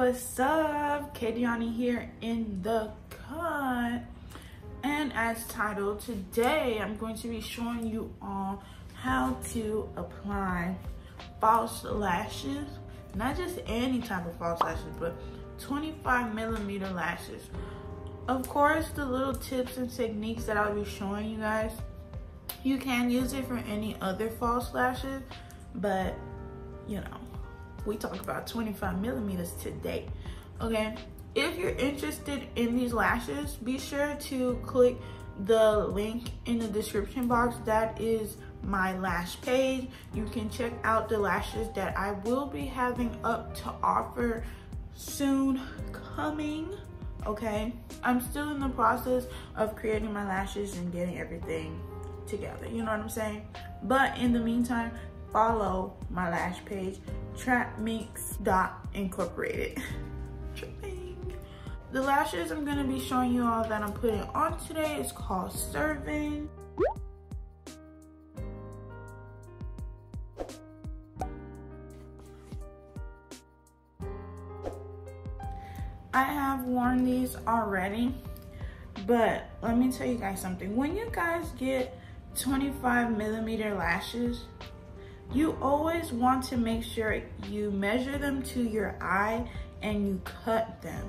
what's up? Kadiani here in the cut. And as titled, today I'm going to be showing you all how to apply false lashes. Not just any type of false lashes, but 25mm lashes. Of course, the little tips and techniques that I'll be showing you guys, you can use it for any other false lashes, but you know, we talk about 25mm today. Okay, if you're interested in these lashes, be sure to click the link in the description box. That is my lash page. You can check out the lashes that I will be having up to offer soon coming. Okay, I'm still in the process of creating my lashes and getting everything together, you know what I'm saying? But in the meantime, follow my lash page, trapminx.incorporated. The lashes I'm gonna be showing you all that I'm putting on today is called Servin. I have worn these already, but let me tell you guys something. When you guys get 25mm lashes, you always want to make sure you measure them to your eye and you cut them.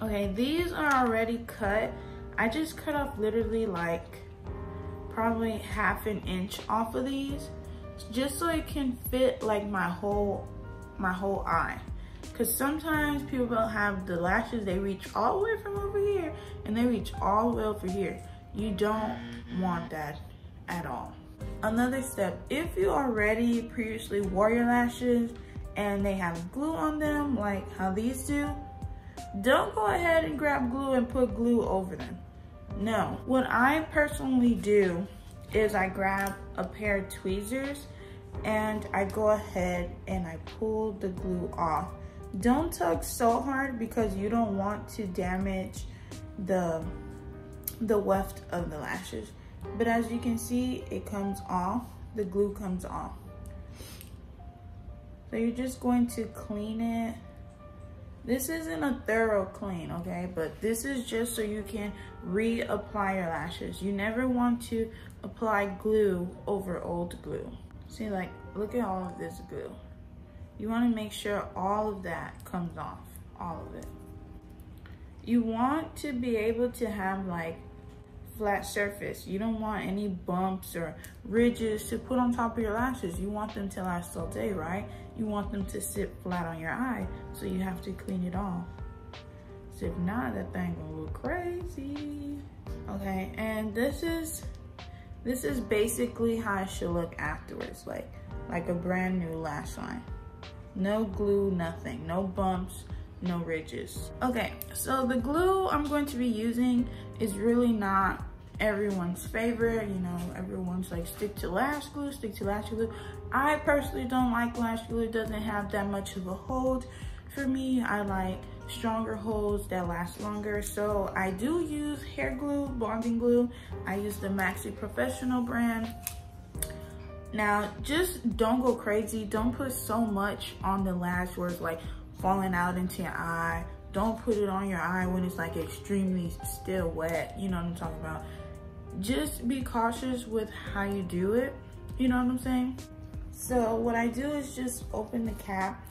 Okay, these are already cut. I just cut off literally like probably half an inch off of these, just so it can fit like my whole eye. Because sometimes people don't have the lashes, they reach all the way from over here and they reach all the way over here. You don't want that at all. Another step, if you already previously wore your lashes and they have glue on them like how these do, don't go ahead and grab glue and put glue over them. No, what I personally do is I grab a pair of tweezers and I go ahead and I pull the glue off. Don't tug so hard because you don't want to damage the weft of the lashes. But as you can see, it comes off, the glue comes off. So you're just going to clean it. This isn't a thorough clean, okay? But this is just so you can reapply your lashes. You never want to apply glue over old glue. See, like, look at all of this glue. You want to make sure all of that comes off, all of it. You want to be able to have like flat surface. You don't want any bumps or ridges to put on top of your lashes. You want them to last all day, right? You want them to sit flat on your eye, so you have to clean it off. So if not, that thing gonna look crazy. Okay, and this is basically how it should look afterwards, like a brand new lash line. No glue, nothing, no bumps, no ridges. Okay, so the glue I'm going to be using is really not everyone's favorite. You know, everyone's like, stick to lash glue, stick to lash glue. I personally don't like lash glue. It doesn't have that much of a hold for me. I like stronger holds that last longer. So I do use hair glue, bonding glue. I use the Maxi Professional brand. Now, just don't go crazy. Don't put so much on the lash where it's like falling out into your eye. Don't put it on your eye when it's like extremely still wet. You know what I'm talking about? Just be cautious with how you do it. You know what I'm saying? So what I do is just open the cap.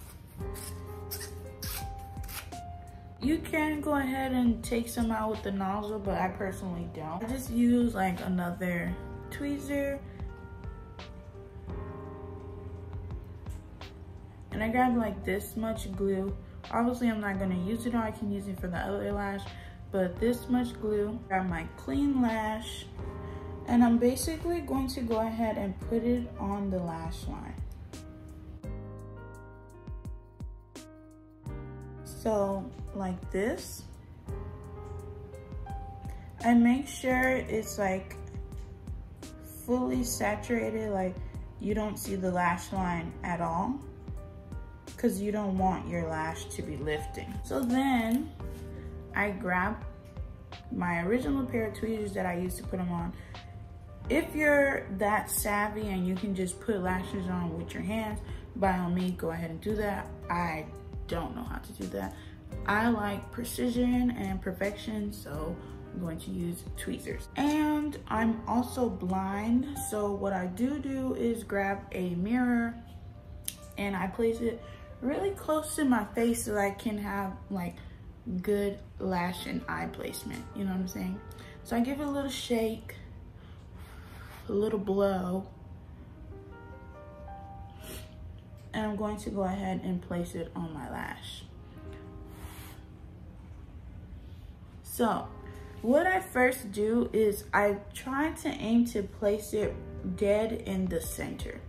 You can go ahead and take some out with the nozzle, but I personally don't. I just use like another tweezer. And I grabbed like this much glue. Obviously, I'm not gonna use it all. I can use it for the other lash, but this much glue. Grab my clean lash, and I'm basically going to go ahead and put it on the lash line. So, like this. And make sure it's like fully saturated, like you don't see the lash line at all, because you don't want your lash to be lifting. So then I grab my original pair of tweezers that I used to put them on. If you're that savvy and you can just put lashes on with your hands, by all means, go ahead and do that. I don't know how to do that. I like precision and perfection, so I'm going to use tweezers. And I'm also blind, so what I do is grab a mirror and I place it really close to my face so I can have like good lash and eye placement, you know what I'm saying? So I give it a little shake, a little blow, and I'm going to go ahead and place it on my lash. So what I first do is I try to aim to place it dead in the center.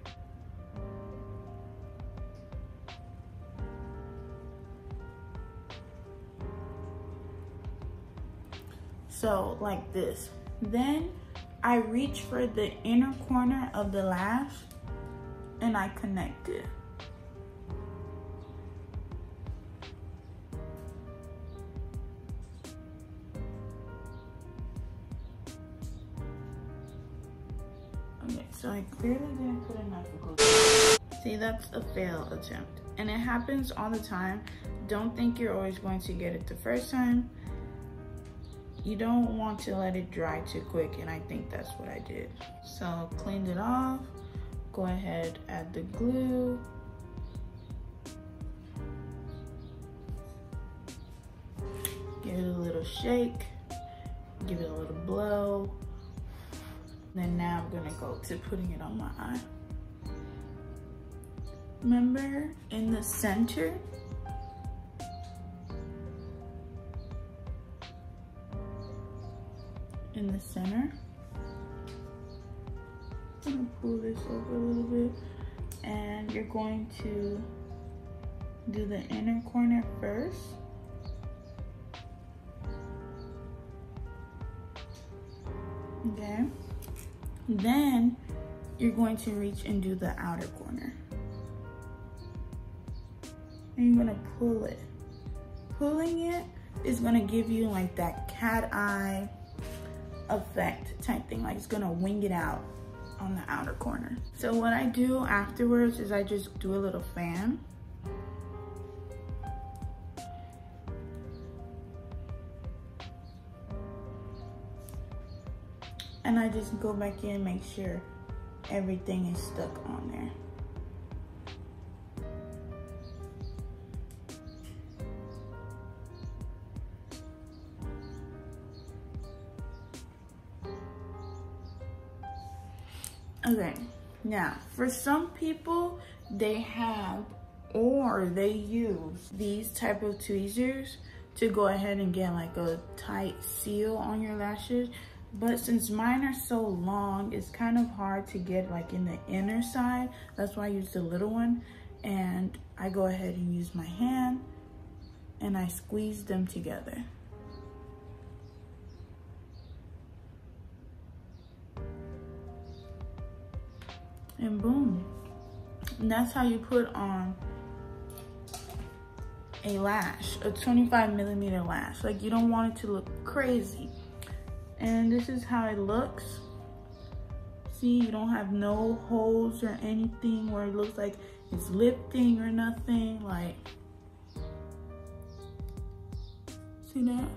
So like this. Then I reach for the inner corner of the lash and I connect it. Okay, so I clearly didn't put enough glue. See, that's a failed attempt. And it happens all the time. Don't think you're always going to get it the first time. You don't want to let it dry too quick, and I think that's what I did. So cleaned it off, go ahead, add the glue. Give it a little shake, give it a little blow. Then now I'm gonna go to putting it on my eye. Remember in the center, in the center. I'm gonna pull this over a little bit, and you're going to do the inner corner first. Okay. Then you're going to reach and do the outer corner. And you're gonna pull it. Pulling it is gonna give you like that cat eye effect type thing, like it's gonna wing it out on the outer corner. So what I do afterwards is I just do a little fan. And I just go back in and make sure everything is stuck on there. Okay, now for some people, they have or they use these type of tweezers to go ahead and get like a tight seal on your lashes. But since mine are so long, it's kind of hard to get like in the inner side. That's why I use the little one. And I go ahead and use my hand and I squeeze them together. And boom. And that's how you put on a lash, a 25mm lash. Like, you don't want it to look crazy. And this is how it looks. See, you don't have no holes or anything where it looks like it's lifting or nothing. Like, see that?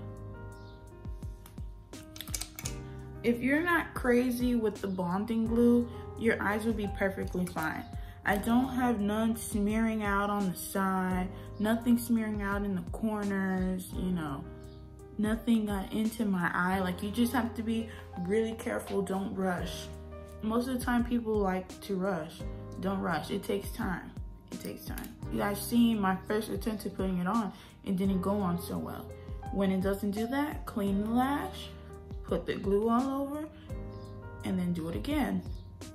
If you're not crazy with the bonding glue, your eyes will be perfectly fine. I don't have none smearing out on the side, nothing smearing out in the corners, you know, nothing got into my eye. Like, you just have to be really careful, don't rush. Most of the time people like to rush. Don't rush, it takes time, it takes time. You guys seen my first attempt at putting it on, it didn't go on so well. When it doesn't do that, clean the lash, put the glue all over, and then do it again.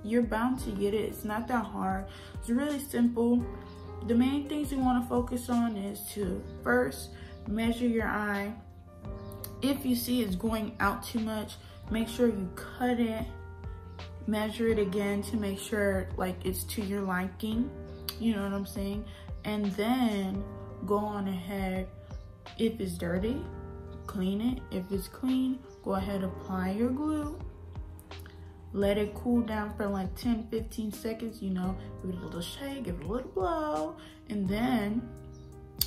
You're bound to get it. It's not that hard. It's really simple. The main things you want to focus on is to first measure your eye. If you see it's going out too much, make sure you cut it. Measure it again to make sure like it's to your liking. You know what I'm saying? And then go on ahead. If it's dirty, clean it. If it's clean, go ahead, apply your glue. Let it cool down for like 10-15 seconds, you know, give it a little shake, give it a little blow, and then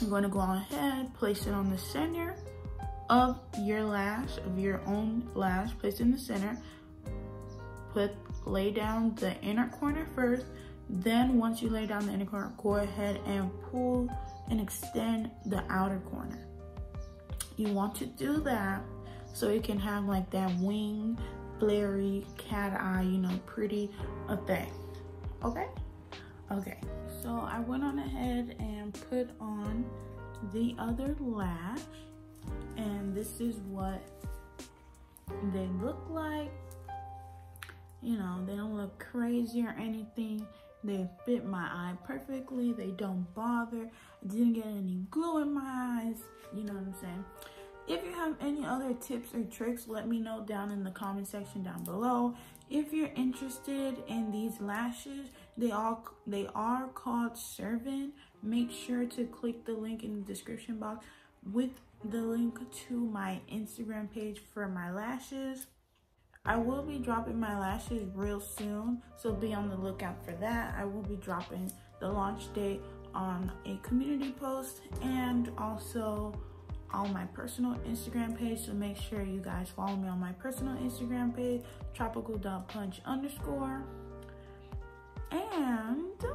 I'm going to go ahead, place it on the center of your lash, of your own lash. Place it in the center. Lay down the inner corner first. Then once you lay down the inner corner, go ahead and pull and extend the outer corner. You want to do that so it can have like that wing, flary, cat eye, you know, pretty effect. Okay? Okay. So I went on ahead and put on the other lash, and this is what they look like. You know, they don't look crazy or anything. They fit my eye perfectly. They don't bother. I didn't get any glue in my eyes. You know what I'm saying? If you have any other tips or tricks, let me know down in the comment section down below. If you're interested in these lashes, they are called Servant. Make sure to click the link in the description box with the link to my Instagram page for my lashes. I will be dropping my lashes real soon, so be on the lookout for that. I will be dropping the launch date on a community post and also on my personal Instagram page, so make sure you guys follow me on my personal Instagram page, tropical.punch_. And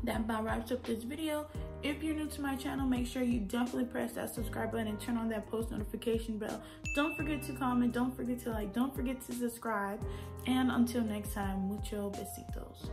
that about wraps up this video. If you're new to my channel, make sure you definitely press that subscribe button and turn on that post notification bell. Don't forget to comment, don't forget to like, don't forget to subscribe. And until next time, mucho besitos.